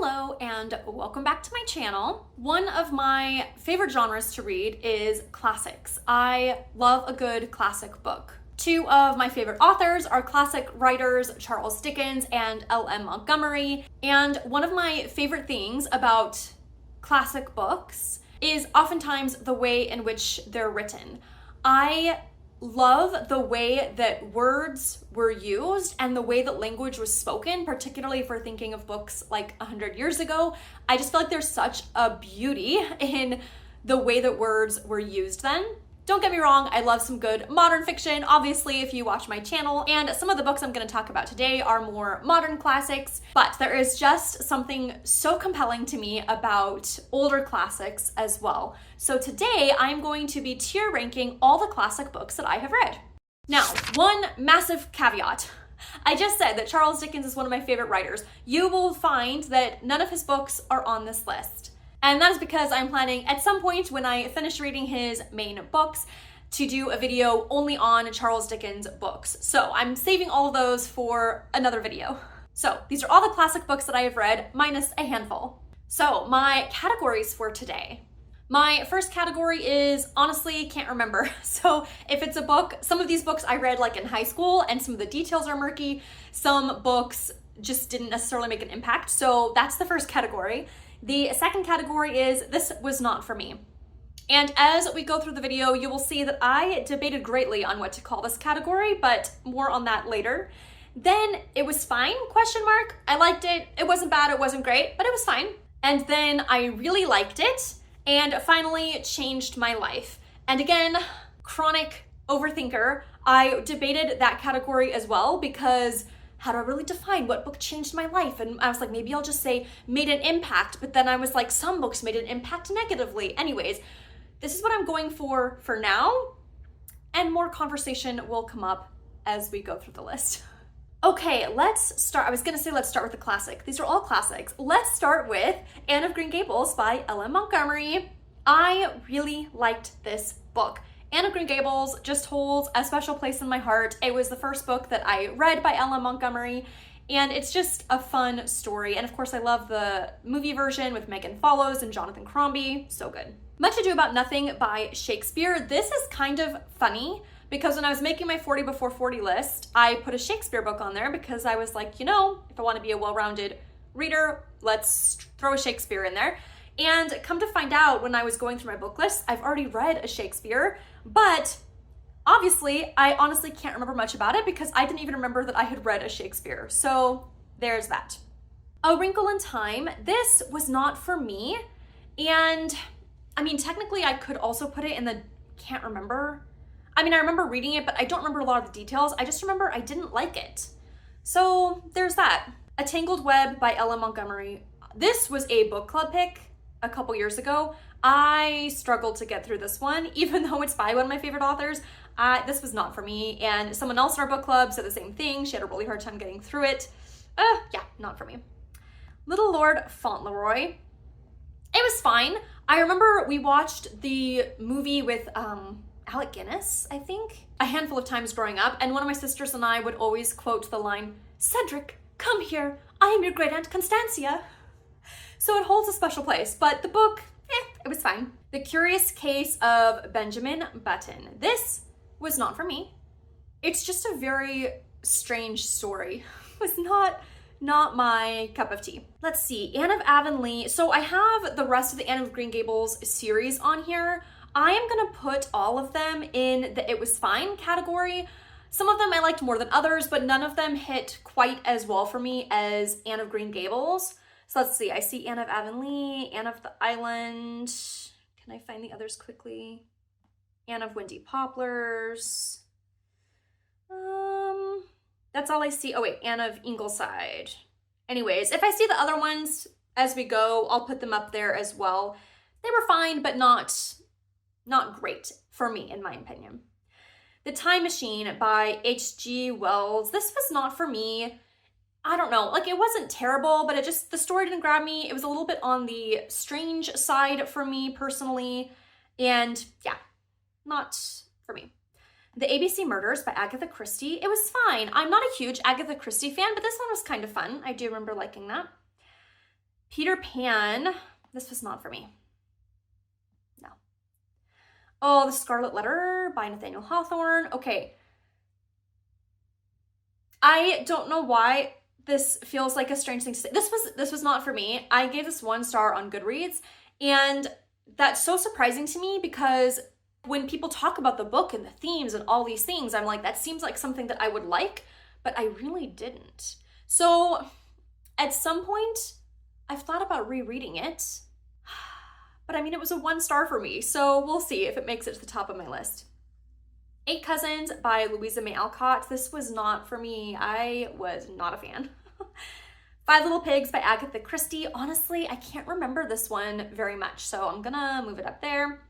Hello and welcome back to my channel. One of my favorite genres to read is classics. I love a good classic book. Two of my favorite authors are classic writers Charles Dickens and L.M. Montgomery. And one of my favorite things about classic books is oftentimes the way in which they're written. I love the way that words were used and the way that language was spoken, particularly if we're thinking of books like 100 years ago. I just feel like there's such a beauty in the way that words were used then. Don't get me wrong, I love some good modern fiction, obviously, if you watch my channel, and some of the books I'm going to talk about today are more modern classics, but there is just something so compelling to me about older classics as well. So today, I'm going to be tier ranking all the classic books that I have read. Now, one massive caveat. I just said that Charles Dickens is one of my favorite writers. You will find that none of his books are on this list. And that is because I'm planning at some point when I finish reading his main books to do a video only on Charles Dickens books. So I'm saving all of those for another video. So these are all the classic books that I have read, minus a handful. So my categories for today. My first category is honestly can't remember. So if it's a book, some of these books I read like in high school and some of the details are murky. Some books just didn't necessarily make an impact. So that's the first category. The second category is this was not for me. And as we go through the video, you will see that I debated greatly on what to call this category, but more on that later. Then it was fine, question mark. I liked it. It wasn't bad, it wasn't great, but it was fine. And then I really liked it and finally changed my life. And again, chronic overthinker, I debated that category as well because how do I really define what book changed my life? And I was like, maybe I'll just say made an impact, but then I was like, some books made an impact negatively. Anyways, this is what I'm going for now, and more conversation will come up as we go through the list. Okay, let's start. I was gonna say let's start with the classic. These are all classics. Let's start with Anne of Green Gables by L.M. Montgomery. I really liked this book. Anne of Green Gables just holds a special place in my heart. It was the first book that I read by L.M. Montgomery, and it's just a fun story. And of course, I love the movie version with Megan Follows and Jonathan Crombie. So good. Much Ado About Nothing by Shakespeare. This is kind of funny because when I was making my 40 before 40 list, I put a Shakespeare book on there because I was like, you know, if I want to be a well-rounded reader, let's throw a Shakespeare in there. And come to find out, when I was going through my book list, I've already read a Shakespeare, but obviously I honestly can't remember much about it because I didn't even remember that I had read a Shakespeare. So there's that. A Wrinkle in Time. This was not for me. And I mean, technically I could also put it in the can't remember. I mean, I remember reading it, but I don't remember a lot of the details. I just remember I didn't like it. So there's that. A Tangled Web by L.M. Montgomery. This was a book club pick a couple years ago. I struggled to get through this one, even though it's by one of my favorite authors. This was not for me, and someone else in our book club said the same thing. She had a really hard time getting through it. Yeah, not for me. Little Lord Fauntleroy. It was fine. I remember we watched the movie with Alec Guinness, I think, a handful of times growing up, and one of my sisters and I would always quote the line, "Cedric, come here, I am your great aunt Constantia." So it holds a special place, but the book, it was fine. The Curious Case of Benjamin Button. This was not for me. It's just a very strange story. It was not my cup of tea. Let's see, Anne of Avonlea. So I have the rest of the Anne of Green Gables series on here. I am gonna put all of them in the it was fine category. Some of them I liked more than others, but none of them hit quite as well for me as Anne of Green Gables. So let's see, I see Anne of Avonlea, Anne of the Island. Can I find the others quickly? Anne of Windy Poplars. That's all I see. Oh wait, Anne of Ingleside. Anyways, if I see the other ones as we go, I'll put them up there as well. They were fine, but not great for me, in my opinion. The Time Machine by H.G. Wells. This was not for me. I don't know, like it wasn't terrible, but the story didn't grab me. It was a little bit on the strange side for me personally. And yeah, not for me. The ABC Murders by Agatha Christie. It was fine. I'm not a huge Agatha Christie fan, but this one was kind of fun. I do remember liking that. Peter Pan, this was not for me. No. Oh, The Scarlet Letter by Nathaniel Hawthorne. Okay. I don't know why this feels like a strange thing to say. This was not for me. I gave this 1 star on Goodreads, and that's so surprising to me because when people talk about the book and the themes and all these things, I'm like, that seems like something that I would like, but I really didn't. So at some point, I've thought about rereading it, but I mean, it was a 1 star for me, so we'll see if it makes it to the top of my list. 8 Cousins by Louisa May Alcott. This was not for me. I was not a fan. 5 Little Pigs by Agatha Christie. Honestly, I can't remember this one very much, so I'm gonna move it up there.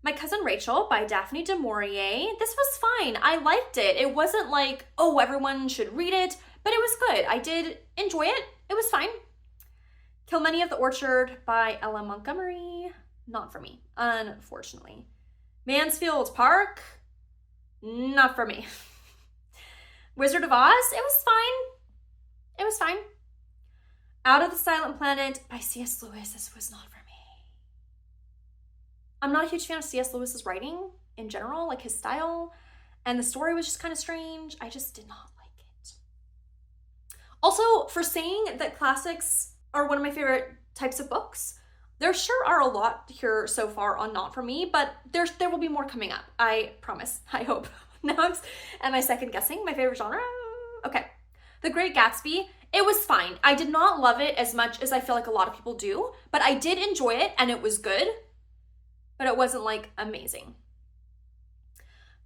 My Cousin Rachel by Daphne du Maurier. This was fine. I liked it. It wasn't like, oh, everyone should read it, but it was good. I did enjoy it. It was fine. Kilmeny of the Orchard by Ella Montgomery. Not for me, unfortunately. Mansfield Park. Not for me. Wizard of Oz. It was fine. It was fine. Out of the Silent Planet by C.S. Lewis. This was not for me. I'm not a huge fan of C.S. Lewis's writing in general, like his style, and the story was just kind of strange. I just did not like it. Also, for saying that classics are one of my favorite types of books, there sure are a lot here so far on Not For Me, but there will be more coming up. I promise. I hope. Now am I second guessing my favorite genre? Okay. The Great Gatsby. It was fine. I did not love it as much as I feel like a lot of people do, but I did enjoy it and it was good, but it wasn't like amazing.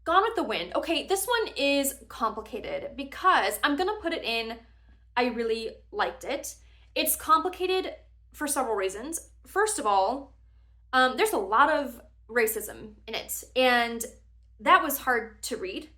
Gone with the Wind. Okay, this one is complicated because I'm gonna put it in, I really liked it. It's complicated for several reasons. First of all, there's a lot of racism in it, and that was hard to read.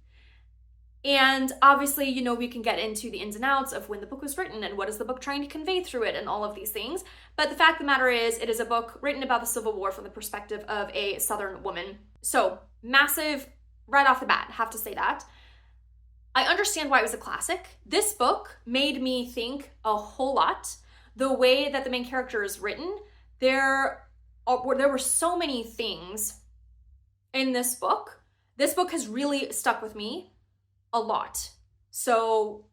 And obviously, you know, we can get into the ins and outs of when the book was written and what is the book trying to convey through it and all of these things. But the fact of the matter is, it is a book written about the Civil War from the perspective of a Southern woman. So massive, right off the bat, have to say that. I understand why it was a classic. This book made me think a whole lot. The way that the main character is written, there were so many things in this book. This book has really stuck with me a lot. So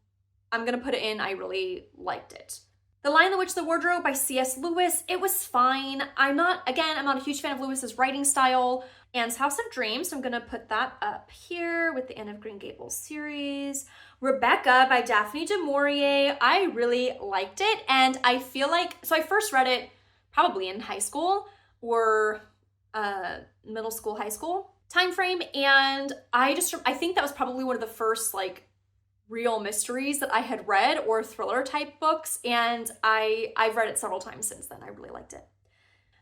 I'm gonna put it in, I really liked it. The Lion, the Witch, the Wardrobe by C.S. Lewis. It was fine. I'm not a huge fan of Lewis's writing style. Anne's House of Dreams, so I'm gonna put that up here with the Anne of Green Gables series. Rebecca by Daphne du Maurier. I really liked it, and I feel like, so I first read it probably in high school or middle school, high school time frame, and I think that was probably one of the first like real mysteries that I had read, or thriller type books, and I've read it several times since then. I really liked it.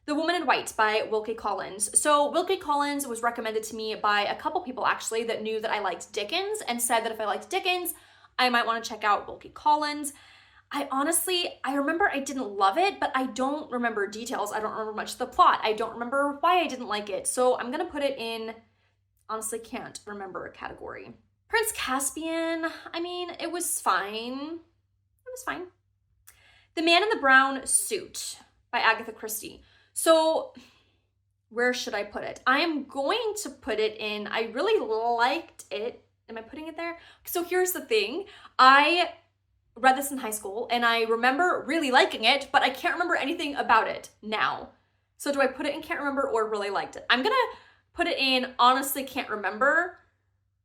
The Woman in White by Wilkie Collins. So Wilkie Collins was recommended to me by a couple people actually that knew that I liked Dickens and said that if I liked Dickens, I might want to check out Wilkie Collins. I remember I didn't love it, but I don't remember details. I don't remember much of the plot. I don't remember why I didn't like it. So I'm going to put it in, honestly can't remember a category. Prince Caspian, I mean, it was fine. It was fine. The Man in the Brown Suit by Agatha Christie. So where should I put it? I am going to put it in, I really liked it. Am I putting it there? So here's the thing. I read this in high school and I remember really liking it, but I can't remember anything about it now. So do I put it in can't remember or really liked it? I'm gonna put it in honestly can't remember.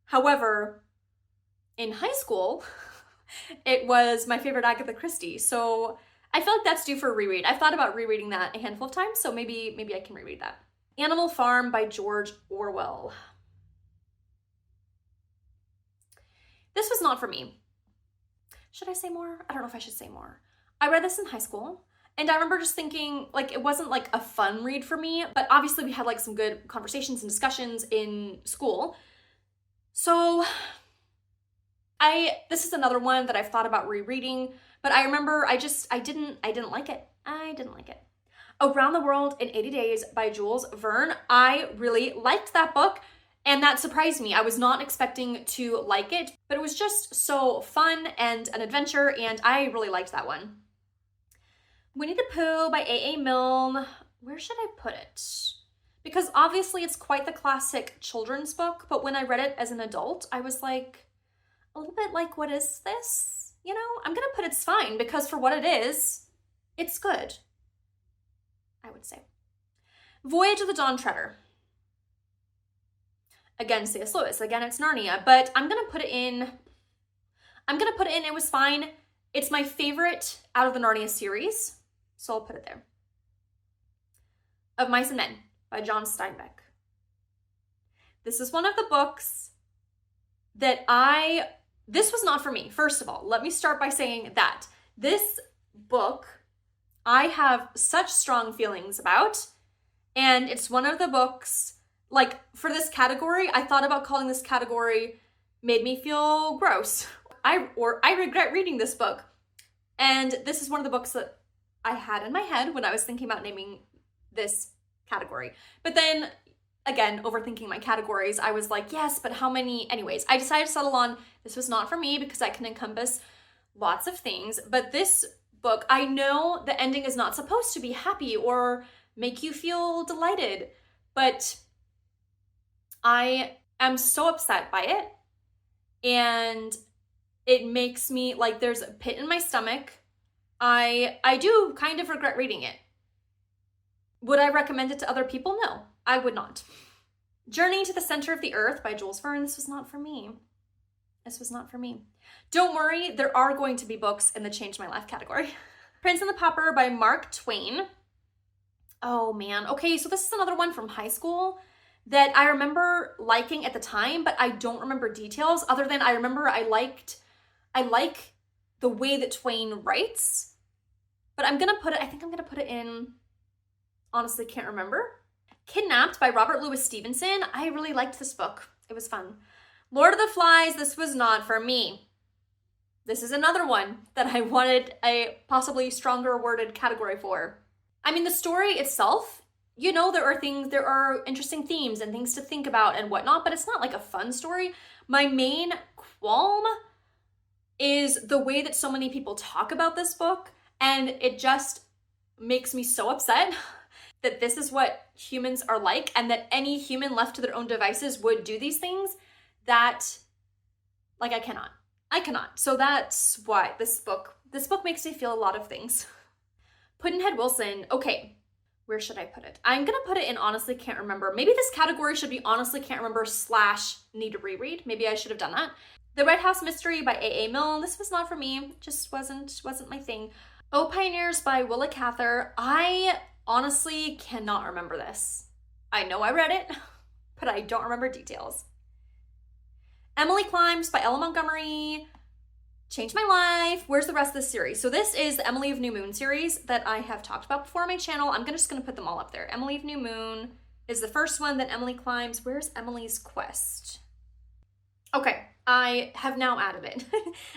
However, in high school, it was my favorite Agatha Christie. So I feel like that's due for a reread. I've thought about rereading that a handful of times, so maybe I can reread that. Animal Farm by George Orwell. This was not for me. Should I say more? I don't know if I should say more. I read this in high school, and I remember just thinking, like, it wasn't like a fun read for me, but obviously we had like some good conversations and discussions in school. So this is another one that I've thought about rereading, but I remember I didn't like it. I didn't like it. Around the World in 80 Days by Jules Verne. I really liked that book, and that surprised me. I was not expecting to like it, but it was just so fun and an adventure, and I really liked that one. Winnie the Pooh by A.A. Milne. Where should I put it? Because obviously it's quite the classic children's book, but when I read it as an adult, I was like, a little bit like, what is this? You know, I'm gonna put it's fine because for what it is, it's good, I would say. Voyage of the Dawn Treader. Again, C.S. Lewis. Again, it's Narnia, but I'm gonna put it in, it was fine. It's my favorite out of the Narnia series, so I'll put it there. Of Mice and Men by John Steinbeck. This is one of the books that this was not for me. First of all, let me start by saying that this book I have such strong feelings about, and it's one of the books, like for this category, I thought about calling this category made me feel gross. I regret reading this book. And this is one of the books that I had in my head when I was thinking about naming this category. But then again, overthinking my categories, I was like, yes, but how many? Anyways, I decided to settle on this was not for me because I can encompass lots of things. But this book, I know the ending is not supposed to be happy or make you feel delighted, but I am so upset by it. And it makes me like there's a pit in my stomach. I do kind of regret reading it. Would I recommend it to other people? No, I would not. Journey to the Center of the Earth by Jules Verne. This was not for me. This was not for me. Don't worry, there are going to be books in the Change My Life category. Prince and the Pauper by Mark Twain. Oh man. Okay, so this is another one from high school that I remember liking at the time, but I don't remember details other than I remember I like the way that Twain writes, but I think I'm gonna put it in, honestly can't remember. Kidnapped by Robert Louis Stevenson. I really liked this book. It was fun. Lord of the Flies. This was not for me. This is another one that I wanted a possibly stronger worded category for. I mean, the story itself, you know, there are interesting themes and things to think about and whatnot, but it's not like a fun story. My main qualm is the way that so many people talk about this book, and it just makes me so upset that this is what humans are like and that any human left to their own devices would do these things, that like I cannot. So that's why this book makes me feel a lot of things. Pudd'nhead Wilson. Okay, where should I put it? I'm gonna put it in honestly can't remember. Maybe this category should be honestly can't remember / need to reread. Maybe I should have done that. The Red House Mystery by A.A. Milne. This was not for me. Just wasn't my thing. Oh Pioneers by Willa Cather. I honestly cannot remember this. I know I read it, but I don't remember details. Emily Climbs by Ella Montgomery. Changed My Life. Where's the rest of this series? So this is the Emily of New Moon series that I have talked about before on my channel. I'm just gonna put them all up there. Emily of New Moon is the first one, then Emily Climbs. Where's Emily's Quest? Okay, I have now added it.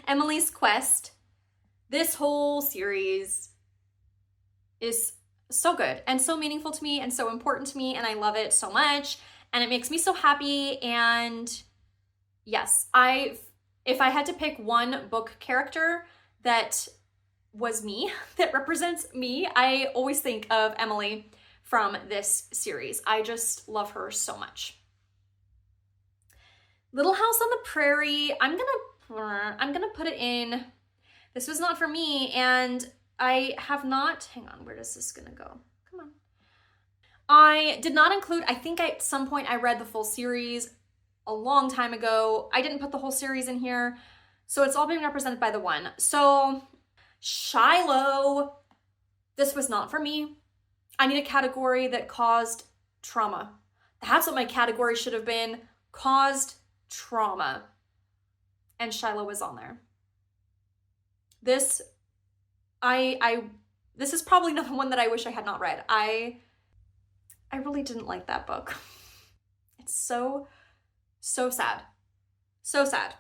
Emily's Quest. This whole series is so good and so meaningful to me and so important to me, and I love it so much, and it makes me so happy. And yes, if I had to pick one book character that was me, that represents me, I always think of Emily from this series. I just love her so much. Little House on the Prairie. I'm gonna put it in. This was not for me, and I have not, hang on, where is this gonna go? Come on. I did not include, I think at some point I read the full series a long time ago. I didn't put the whole series in here, so it's all being represented by the one. So Shiloh, this was not for me. I need a category that caused trauma. That's what my category should have been, caused trauma. And Shiloh was on there. This is probably another one that I wish I had not read. I really didn't like that book. It's so sad. So sad.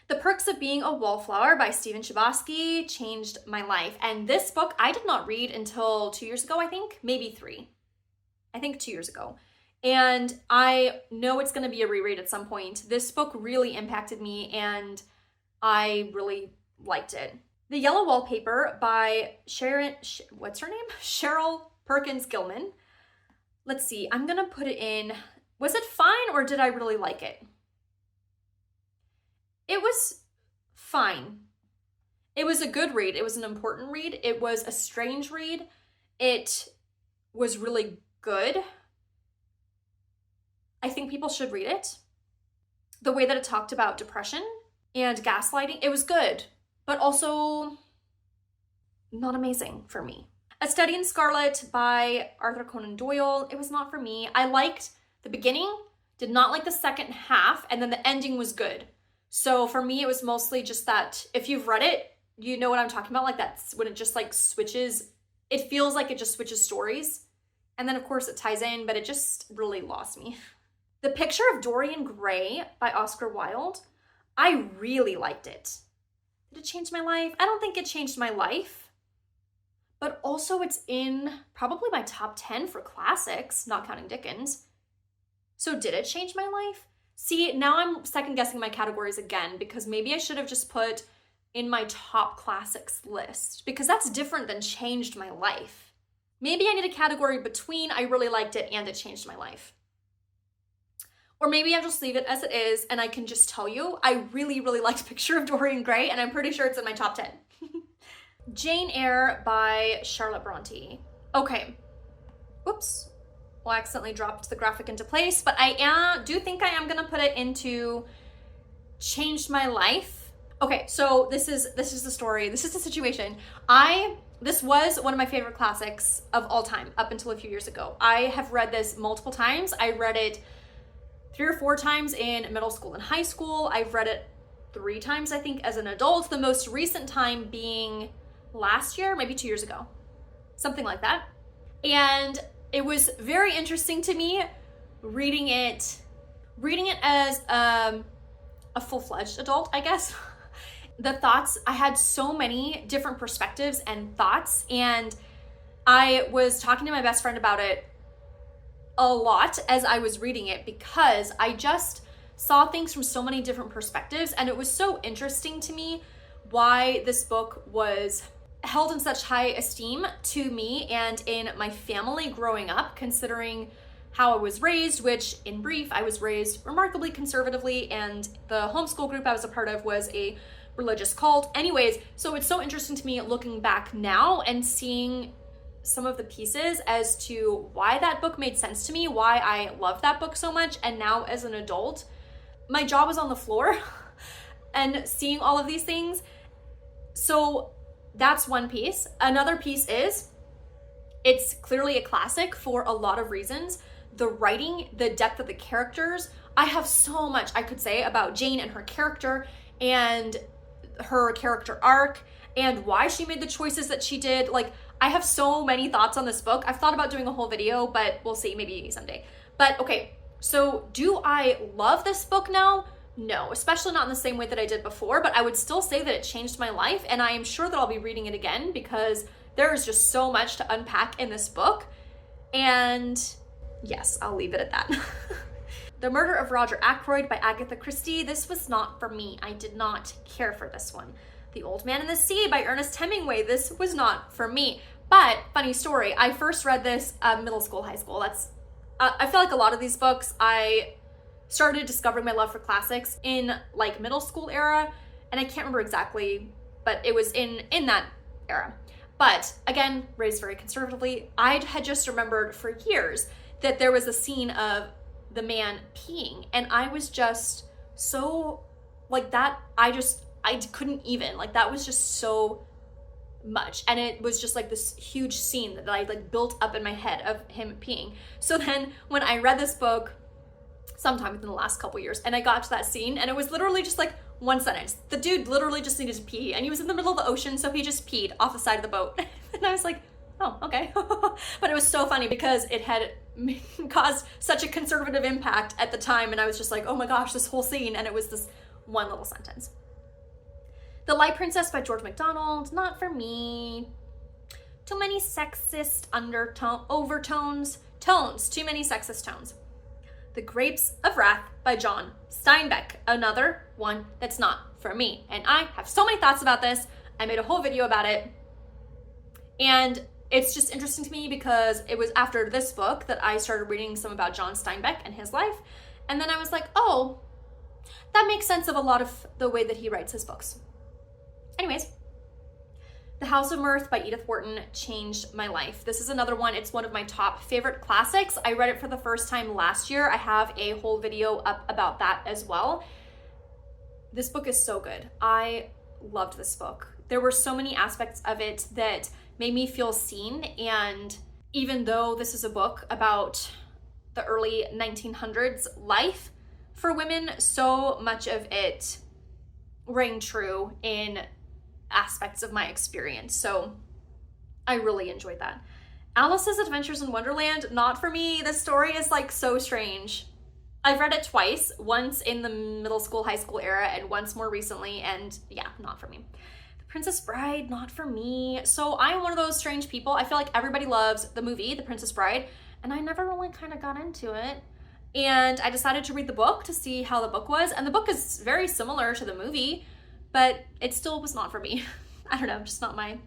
The Perks of Being a Wallflower by Stephen Chbosky changed my life. And this book I did not read until 2 years ago, I think, maybe 3. I think 2 years ago. And I know it's going to be a reread at some point. This book really impacted me and I really liked it. The Yellow Wallpaper by what's her name? Cheryl Perkins Gilman. Let's see, I'm gonna put it in, was it fine or did I really like it? It was fine. It was a good read. It was an important read. It was a strange read. It was really good. I think people should read it. The way that it talked about depression and gaslighting, it was good, but also not amazing for me. A Study in Scarlet by Arthur Conan Doyle. It was not for me. I liked the beginning, did not like the second half, and then the ending was good. So for me, it was mostly just that if you've read it, you know what I'm talking about. Like that's when it just like switches. It feels like it just switches stories. And then of course it ties in, but it just really lost me. The Picture of Dorian Gray by Oscar Wilde. I really liked it. Did it change my life? I don't think it changed my life. But also it's in probably my top 10 for classics, not counting Dickens. So did it change my life? See, now I'm second guessing my categories again because maybe I should have just put in my top classics list because that's different than changed my life. Maybe I need a category between I really liked it and it changed my life. Or maybe I'll just leave it as it is and I can just tell you I really, really liked Picture of Dorian Gray and I'm pretty sure it's in my top 10. Jane Eyre by Charlotte Bronte. Okay. Whoops. Well, I accidentally dropped the graphic into place, but I do think I am gonna put it into changed my life. Okay, so this is the story. This is the situation. This was one of my favorite classics of all time up until a few years ago. I have read this multiple times. I read it 3 or 4 times in middle school and high school. I've read it 3 times, I think, as an adult. The most recent time being last year, maybe 2 years ago, something like that. And it was very interesting to me reading it as a full-fledged adult, I guess. The thoughts, I had so many different perspectives and thoughts, and I was talking to my best friend about it a lot as I was reading it because I just saw things from so many different perspectives, and it was so interesting to me why this book was held in such high esteem to me and in my family growing up, considering how I was raised, which in brief, I was raised remarkably conservatively, and the homeschool group I was a part of was a religious cult. Anyways, so it's so interesting to me looking back now and seeing some of the pieces as to why that book made sense to me, why I love that book so much. And now as an adult, my jaw was on the floor and seeing all of these things. So that's one piece. Another piece is it's clearly a classic for a lot of reasons. The writing, the depth of the characters. I have so much I could say about Jane and her character and her character arc and why she made the choices that she did. Like, I have so many thoughts on this book. I've thought about doing a whole video, but we'll see, maybe someday. But okay, so do I love this book now? No, especially not in the same way that I did before, but I would still say that it changed my life, and I am sure that I'll be reading it again because there is just so much to unpack in this book. And yes, I'll leave it at that. The Murder of Roger Ackroyd by Agatha Christie. This was not for me. I did not care for this one. The Old Man and the Sea by Ernest Hemingway. This was not for me. But funny story, I first read this middle school, high school. I feel like a lot of these books, I started discovering my love for classics in like middle school era, and I can't remember exactly, but it was in that era. But again, raised very conservatively, I had just remembered for years that there was a scene of the man peeing, and I was just so like that. I couldn't even, like, that was just so much, and it was just like this huge scene that I like built up in my head of him peeing. So then when I read this book sometime within the last couple years and I got to that scene, and it was literally just like one sentence. The dude literally just needed to pee, and he was in the middle of the ocean, so he just peed off the side of the boat. And I was like, oh, okay. But it was so funny because it had caused such a conservative impact at the time, and I was just like, oh my gosh, this whole scene, and it was this one little sentence. The Light Princess by George MacDonald, not for me. Too many sexist overtones, too many sexist tones. The Grapes of Wrath by John Steinbeck, another one that's not for me. And I have so many thoughts about this. I made a whole video about it. And it's just interesting to me because it was after this book that I started reading some about John Steinbeck and his life. And then I was like, oh, that makes sense of a lot of the way that he writes his books. Anyways, The House of Mirth by Edith Wharton changed my life. This is another one. It's one of my top favorite classics. I read it for the first time last year. I have a whole video up about that as well. This book is so good. I loved this book. There were so many aspects of it that made me feel seen. And even though this is a book about the early 1900s life for women, so much of it rang true in aspects of my experience. So I really enjoyed that. Alice's Adventures in Wonderland, not for me. This story is like so strange. I've read it twice, once in the middle school, high school era, and once more recently, and yeah, not for me. The Princess Bride, not for me. So I'm one of those strange people. I feel like everybody loves the movie, The Princess Bride, and I never really kind of got into it. And I decided to read the book to see how the book was, and the book is very similar to the movie, but it still was not for me. I don't know, just not my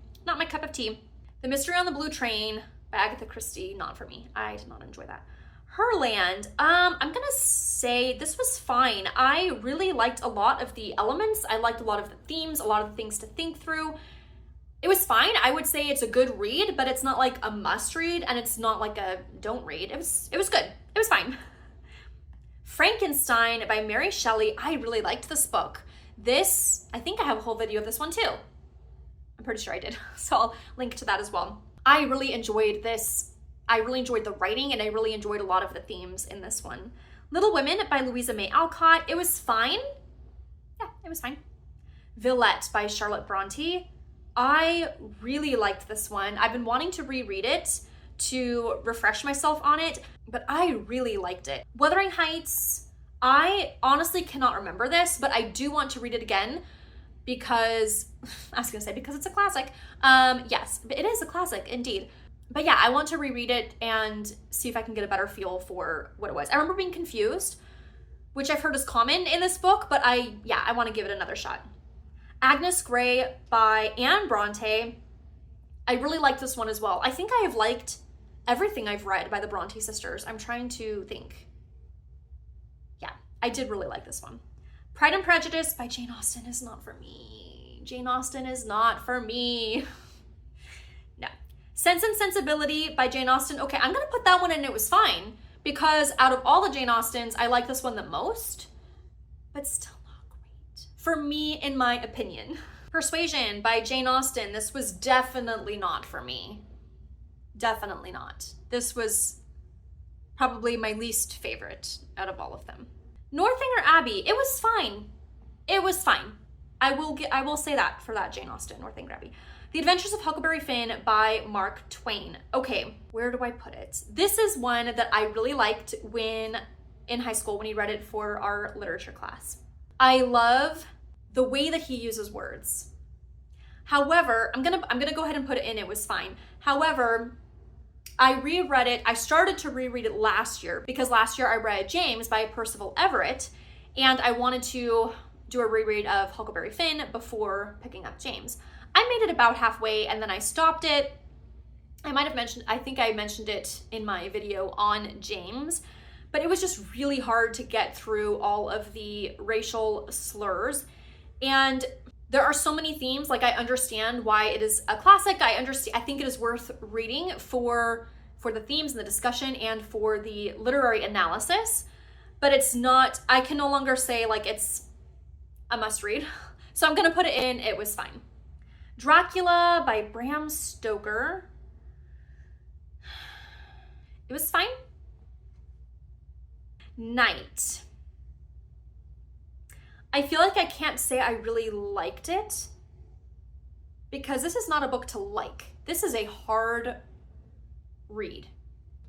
cup of tea. The Mystery on the Blue Train by Agatha Christie, not for me. I did not enjoy that. Herland, I'm gonna say this was fine. I really liked a lot of the elements. I liked a lot of the themes, a lot of the things to think through. It was fine. I would say it's a good read, but it's not like a must read, and it's not like a don't read. It was good. It was fine. Frankenstein by Mary Shelley. I really liked this book. This, I think I have a whole video of this one too. I'm pretty sure I did. So I'll link to that as well. I really enjoyed this. I really enjoyed the writing, and I really enjoyed a lot of the themes in this one. Little Women by Louisa May Alcott. It was fine. Yeah, it was fine. Villette by Charlotte Bronte. I really liked this one. I've been wanting to reread it to refresh myself on it, but I really liked it. Wuthering Heights, I honestly cannot remember this, but I do want to read it again because, I was gonna say because it's a classic. Yes, it is a classic indeed. But yeah, I want to reread it and see if I can get a better feel for what it was. I remember being confused, which I've heard is common in this book, but I want to give it another shot. Agnes Grey by Anne Bronte. I really liked this one as well. I think I have liked everything I've read by the Bronte sisters. I'm trying to think. Yeah, I did really like this one. Pride and Prejudice by Jane Austen is not for me. Jane Austen is not for me. No. Sense and Sensibility by Jane Austen. Okay, I'm gonna put that one in. It was fine because out of all the Jane Austens, I like this one the most, but still not great for me, in my opinion. Persuasion by Jane Austen. This was definitely not for me. Definitely not. This was probably my least favorite out of all of them. Northanger Abbey. It was fine. It was fine. I will say that for that Jane Austen, Northanger Abbey. The Adventures of Huckleberry Finn by Mark Twain. Okay, where do I put it? This is one that I really liked when in high school when he read it for our literature class. I love the way that he uses words. However, I'm gonna go ahead and put it in. It was fine. However, I reread it. I started to reread it last year because last year I read James by Percival Everett, and I wanted to do a reread of Huckleberry Finn before picking up James. I made it about halfway and then I stopped it. I think I mentioned it in my video on James, but it was just really hard to get through all of the racial slurs. And there are so many themes. Like, I understand why it is a classic. I think it is worth reading for the themes and the discussion and for the literary analysis, but it's not, I can no longer say like it's a must read. So I'm gonna put it in. It was fine. Dracula by Bram Stoker. It was fine. Night. I feel like I can't say I really liked it because this is not a book to like. This is a hard read,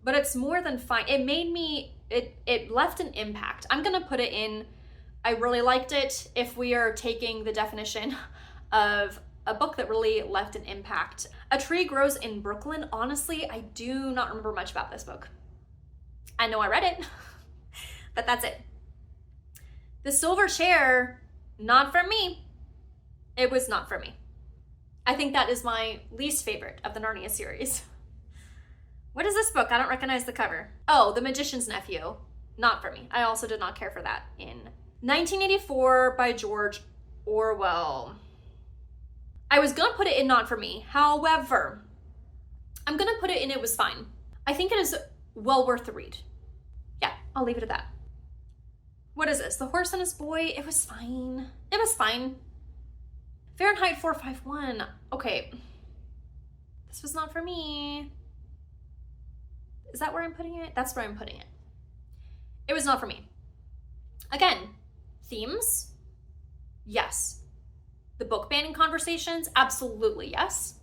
but it's more than fine. It left an impact. I'm gonna put it in, I really liked it if we are taking the definition of a book that really left an impact. A Tree Grows in Brooklyn. Honestly, I do not remember much about this book. I know I read it, but that's it. The Silver Chair, not for me. It was not for me. I think that is my least favorite of the Narnia series. What is this book? I don't recognize the cover. Oh, The Magician's Nephew. Not for me. I also did not care for that. In 1984 by George Orwell. I was gonna put it in not for me. However, I'm gonna put it in it was fine. I think it is well worth the read. Yeah, I'll leave it at that. What is this? The Horse and His Boy? It was fine. It was fine. Fahrenheit 451. Okay. This was not for me. Is that where I'm putting it? That's where I'm putting it. It was not for me. Again, themes? Yes. The book banning conversations? Absolutely yes.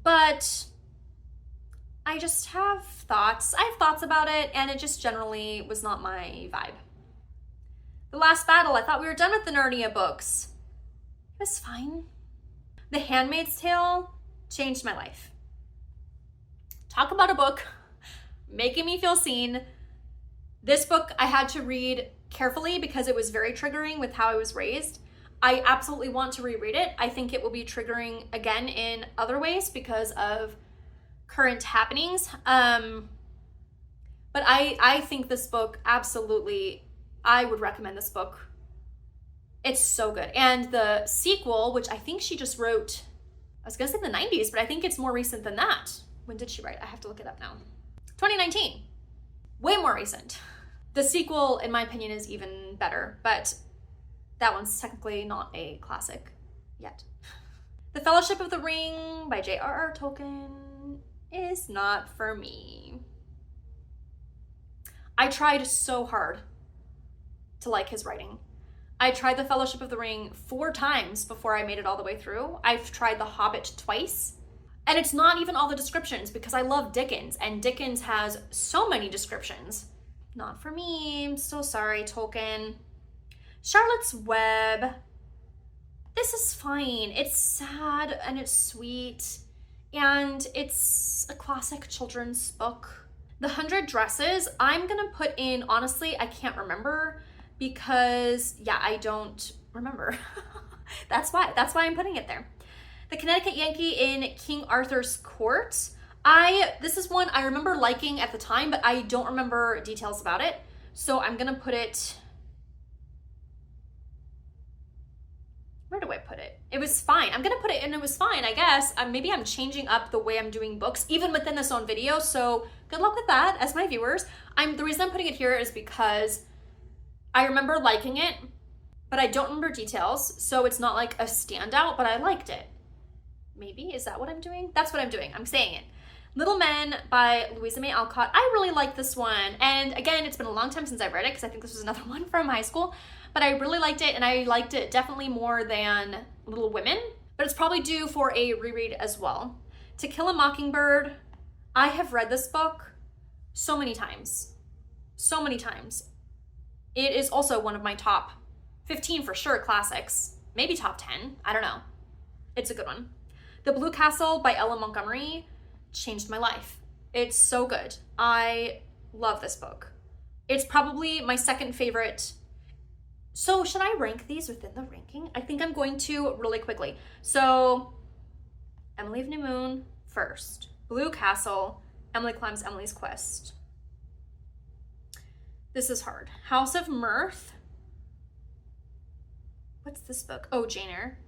But I just have thoughts. I have thoughts about it, and it just generally was not my vibe. The Last Battle. I thought we were done with the Narnia books. It was fine. The Handmaid's Tale changed my life. Talk about a book making me feel seen. This book I had to read carefully because it was very triggering with how I was raised. I absolutely want to reread it. I think it will be triggering again in other ways because of current happenings. But I think this book absolutely, I would recommend this book. It's so good. And the sequel, which I think she just wrote, I was gonna say the 90s, but I think it's more recent than that. When did she write? I have to look it up now. 2019. Way more recent. The sequel, in my opinion, is even better, but that one's technically not a classic yet. The Fellowship of the Ring by J.R.R. Tolkien is not for me. I tried so hard to like his writing. I tried The Fellowship of the Ring 4 times before I made it all the way through. I've tried The Hobbit twice. And it's not even all the descriptions because I love Dickens, and Dickens has so many descriptions. Not for me. I'm so sorry, Tolkien. Charlotte's Web. This is fine. It's sad and it's sweet, and it's a classic children's book. The 100 Dresses, I'm gonna put in, honestly, I can't remember because, yeah, I don't remember. That's why I'm putting it there. The Connecticut Yankee in King Arthur's Court. This is one I remember liking at the time, but I don't remember details about it. So I'm gonna put it, where do I put it? It was fine. I'm gonna put it in it was fine, I guess. Maybe I'm changing up the way I'm doing books, even within this own video, so good luck with that as my viewers. The reason I'm putting it here is because I remember liking it, but I don't remember details, so it's not like a standout, but I liked it. Maybe, is that what I'm doing? That's what I'm doing, I'm saying it. Little Men by Louisa May Alcott. I really like this one. And again, it's been a long time since I've read it because I think this was another one from high school, but I really liked it, and I liked it definitely more than Little Women, but it's probably due for a reread as well. To Kill a Mockingbird. I have read this book so many times. So many times. It is also one of my top 15 for sure classics. Maybe top 10. I don't know. It's a good one. The Blue Castle by Ella Montgomery changed my life. It's so good. I love this book. It's probably my second favorite. So should I rank these within the ranking? I think I'm going to really quickly. So Emily of New Moon first. Blue Castle, Emily Climbs Emily's Quest. This is hard. House of Mirth. What's this book? Oh, Jane Eyre.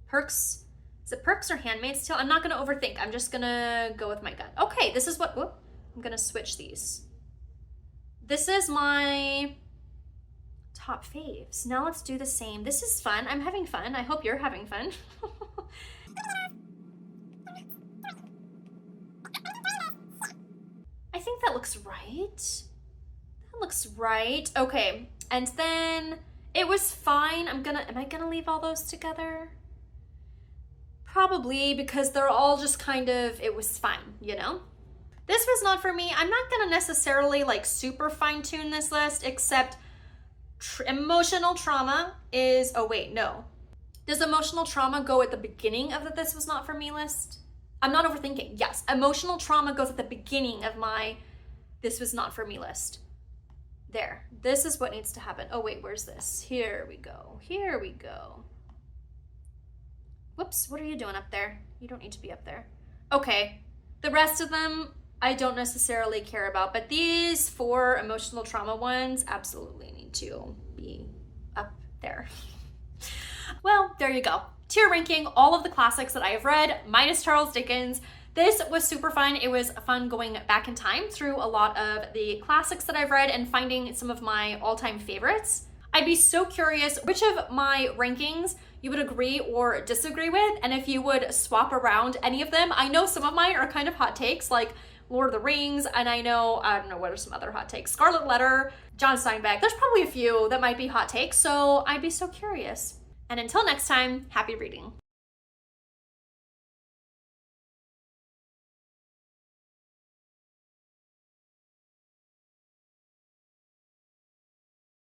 Perks. Is it Perks or Handmaid's Tale? I'm not gonna overthink. I'm just gonna go with my gut. Okay, this is what, whoop, I'm gonna switch these. This is my top faves. Now let's do the same. This is fun. I'm having fun. I hope you're having fun. I think that looks right. That looks right. Okay, and then it was fine. am I gonna leave all those together? Probably, because they're all just kind of, it was fine, you know? This was not for me. I'm not gonna necessarily like super fine tune this list, except emotional trauma is, oh wait, no. Does emotional trauma go at the beginning of the this was not for me list? I'm not overthinking. Yes, emotional trauma goes at the beginning of my this was not for me list. There, this is what needs to happen. Oh wait, where's this? Here we go, here we go. Whoops, what are you doing up there? You don't need to be up there. Okay, the rest of them I don't necessarily care about, but these 4 emotional trauma ones absolutely need to be up there. Well, there you go. Tier ranking all of the classics that I have read, minus Charles Dickens. This was super fun. It was fun going back in time through a lot of the classics that I've read and finding some of my all-time favorites. I'd be so curious which of my rankings you would agree or disagree with, and if you would swap around any of them. I know some of mine are kind of hot takes, like Lord of the Rings, and I don't know, what are some other hot takes? Scarlet Letter, John Steinbeck. There's probably a few that might be hot takes, so I'd be so curious. And until next time, happy reading.